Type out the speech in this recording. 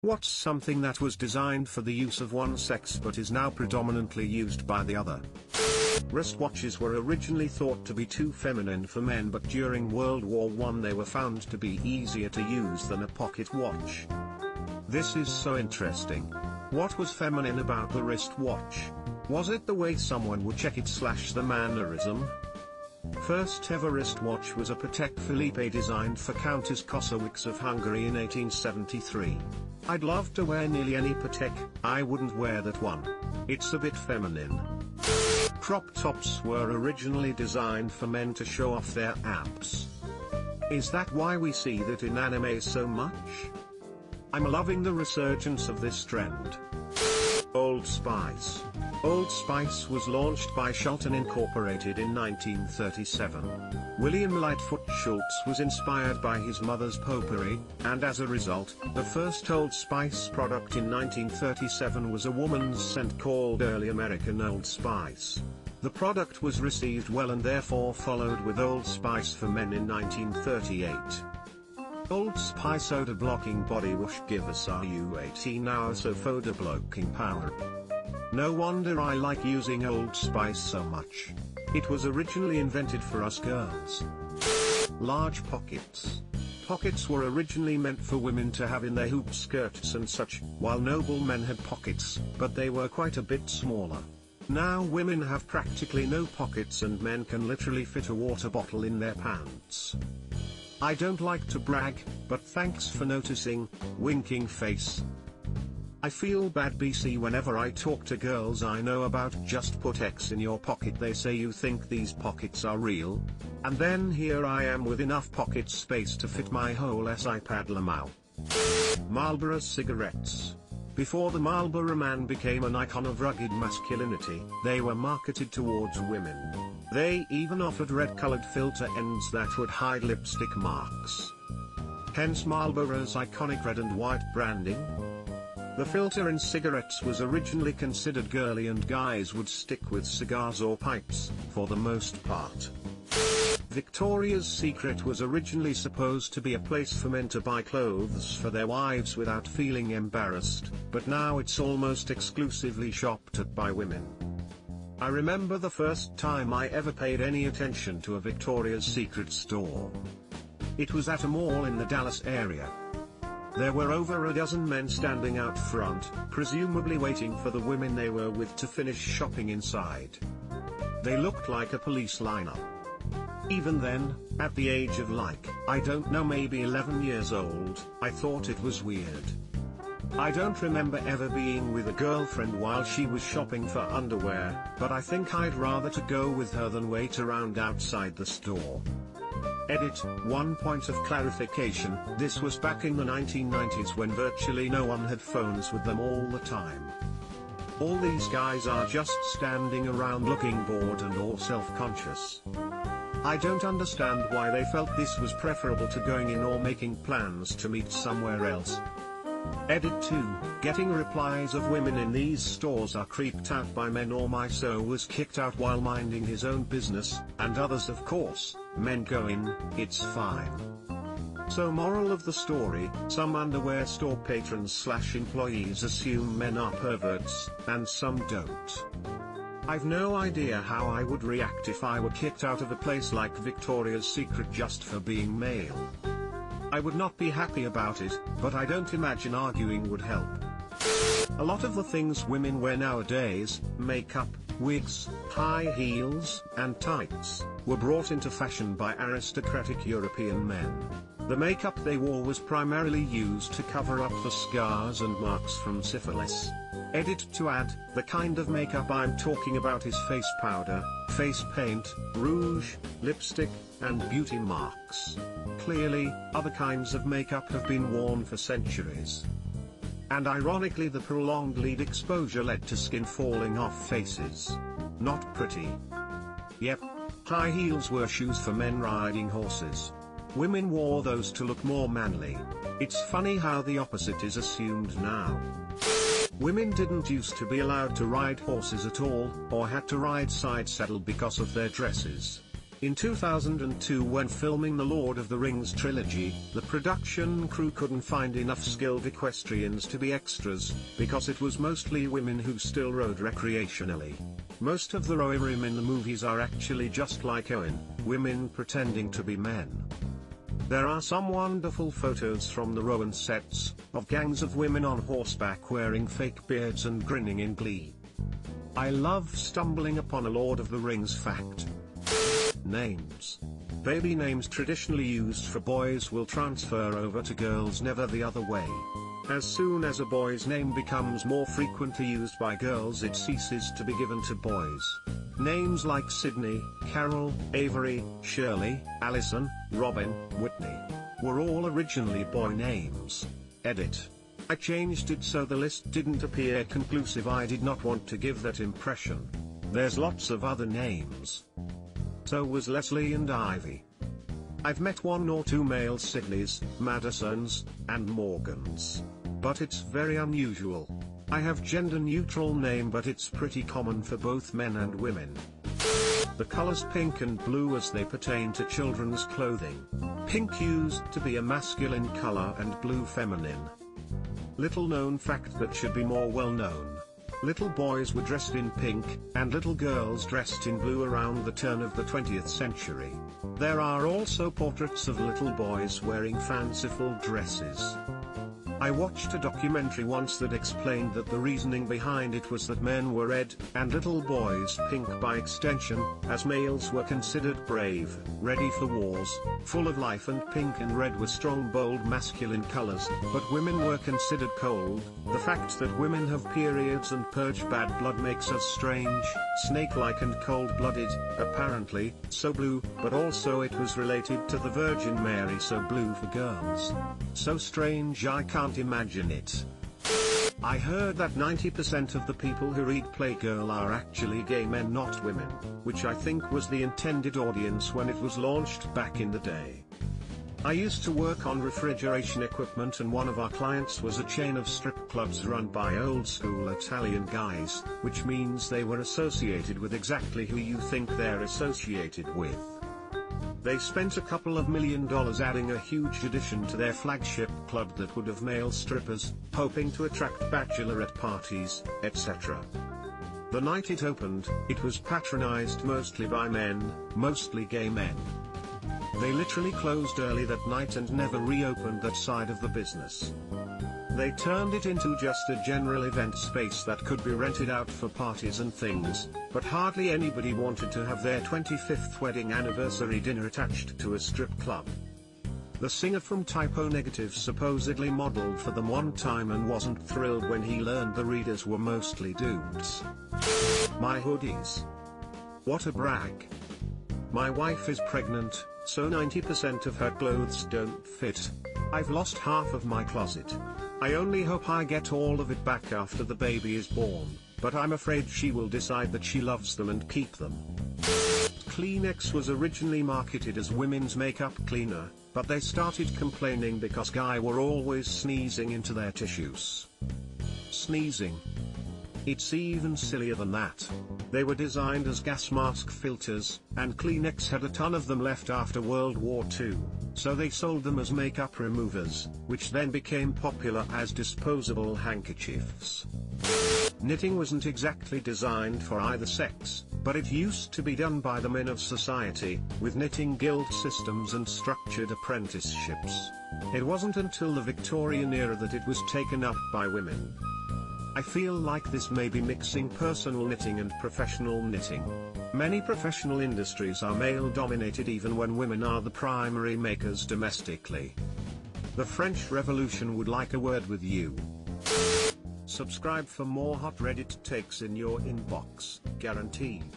What's something that was designed for the use of one sex but is now predominantly used by the other? Wristwatches were originally thought to be too feminine for men, but during World War I they were found to be easier to use than a pocket watch. This is so interesting. What was feminine about the wristwatch? Was it the way someone would check it / the mannerism? First ever wristwatch was a Patek Philippe designed for Countess Kosawiks of Hungary in 1873. I'd love to wear nearly any Patek, I wouldn't wear that one. It's a bit feminine. Crop tops were originally designed for men to show off their abs. Is that why we see that in anime so much? I'm loving the resurgence of this trend. Old Spice. Old Spice was launched by Shelton Incorporated in 1937. William Lightfoot Schultz was inspired by his mother's potpourri, and as a result, the first Old Spice product in 1937 was a woman's scent called Early American Old Spice. The product was received well and therefore followed with Old Spice for Men in 1938. Old Spice odor blocking body wash, give us RU 18 hours of odor blocking power. No wonder I like using Old Spice so much. It was originally invented for us girls. Large pockets. Pockets were originally meant for women to have in their hoop skirts and such, while noble men had pockets, but they were quite a bit smaller. Now women have practically no pockets and men can literally fit a water bottle in their pants. I don't like to brag, but thanks for noticing, winking face. I feel bad BC whenever I talk to girls I know about. Just put X in your pocket, they say. You think these pockets are real? And then here I am with enough pocket space to fit my whole iPad Lamau. Marlboro cigarettes. Before the Marlboro Man became an icon of rugged masculinity, they were marketed towards women. They even offered red-colored filter ends that would hide lipstick marks. Hence Marlboro's iconic red and white branding. The filter in cigarettes was originally considered girly and guys would stick with cigars or pipes, for the most part. Victoria's Secret was originally supposed to be a place for men to buy clothes for their wives without feeling embarrassed, but now it's almost exclusively shopped at by women. I remember the first time I ever paid any attention to a Victoria's Secret store. It was at a mall in the Dallas area. There were over a dozen men standing out front, presumably waiting for the women they were with to finish shopping inside. They looked like a police lineup. Even then, at the age of I don't know, maybe 11 years old, I thought it was weird. I don't remember ever being with a girlfriend while she was shopping for underwear, but I think I'd rather to go with her than wait around outside the store. Edit, one point of clarification, this was back in the 1990s when virtually no one had phones with them all the time. All these guys are just standing around looking bored and all self-conscious. I don't understand why they felt this was preferable to going in or making plans to meet somewhere else. Edit 2, getting replies of women in these stores are creeped out by men, or my so was kicked out while minding his own business, and others of course, men go in, it's fine. So moral of the story, some underwear store patrons / employees assume men are perverts, and some don't. I've no idea how I would react if I were kicked out of a place like Victoria's Secret just for being male. I would not be happy about it, but I don't imagine arguing would help. A lot of the things women wear nowadays, makeup, wigs, high heels, and tights, were brought into fashion by aristocratic European men. The makeup they wore was primarily used to cover up the scars and marks from syphilis. Edit to add, the kind of makeup I'm talking about is face powder, face paint, rouge, lipstick, and beauty marks. Clearly, other kinds of makeup have been worn for centuries. And ironically, the prolonged lead exposure led to skin falling off faces. Not pretty. Yep. High heels were shoes for men riding horses. Women wore those to look more manly. It's funny how the opposite is assumed now. Women didn't used to be allowed to ride horses at all, or had to ride side saddle because of their dresses. In 2002, when filming the Lord of the Rings trilogy, the production crew couldn't find enough skilled equestrians to be extras, because it was mostly women who still rode recreationally. Most of the Rohirrim in the movies are actually just like Owen, women pretending to be men. There are some wonderful photos from the Rowan sets, of gangs of women on horseback wearing fake beards and grinning in glee. I love stumbling upon a Lord of the Rings fact. Names. Baby names traditionally used for boys will transfer over to girls, never the other way. As soon as a boy's name becomes more frequently used by girls, it ceases to be given to boys. Names like Sydney, Carol, Avery, Shirley, Allison, Robin, Whitney were all originally boy names. Edit. I changed it so the list didn't appear conclusive. I did not want to give that impression. There's lots of other names. So was Leslie and Ivy. I've met one or two male Sydneys, Madisons, and Morgans. But it's very unusual. I have gender-neutral name, but it's pretty common for both men and women. The colors pink and blue as they pertain to children's clothing. Pink used to be a masculine color and blue feminine. Little known fact that should be more well known. Little boys were dressed in pink, and little girls dressed in blue around the turn of the 20th century. There are also portraits of little boys wearing fanciful dresses. I watched a documentary once that explained that the reasoning behind it was that men were red, and little boys pink by extension, as males were considered brave, ready for wars, full of life, and pink and red were strong, bold masculine colors, but women were considered cold. The fact that women have periods and purge bad blood makes us strange, snake-like and cold-blooded, apparently, so blue, but also it was related to the Virgin Mary, so blue for girls. So strange I can't imagine it. I heard that 90% of the people who read Playgirl are actually gay men, not women, which I think was the intended audience when it was launched back in the day. I used to work on refrigeration equipment, and one of our clients was a chain of strip clubs run by old-school Italian guys, which means they were associated with exactly who you think they're associated with. They spent a couple of $1 million adding a huge addition to their flagship club that would have male strippers, hoping to attract bachelorette parties, etc. The night it opened, it was patronized mostly by men, mostly gay men. They literally closed early that night and never reopened that side of the business. They turned it into just a general event space that could be rented out for parties and things, but hardly anybody wanted to have their 25th wedding anniversary dinner attached to a strip club. The singer from Typo Negative supposedly modeled for them one time and wasn't thrilled when he learned the readers were mostly dudes. My hoodies. What a brag. My wife is pregnant, so 90% of her clothes don't fit. I've lost half of my closet. I only hope I get all of it back after the baby is born, but I'm afraid she will decide that she loves them and keep them. Kleenex was originally marketed as women's makeup cleaner, but they started complaining because guys were always sneezing into their tissues. Sneezing. It's even sillier than that. They were designed as gas mask filters, and Kleenex had a ton of them left after World War II, so they sold them as makeup removers, which then became popular as disposable handkerchiefs. Knitting wasn't exactly designed for either sex, but it used to be done by the men of society, with knitting guild systems and structured apprenticeships. It wasn't until the Victorian era that it was taken up by women. I feel like this may be mixing personal knitting and professional knitting. Many professional industries are male-dominated even when women are the primary makers domestically. The French Revolution would like a word with you. Subscribe for more hot Reddit takes in your inbox, guaranteed.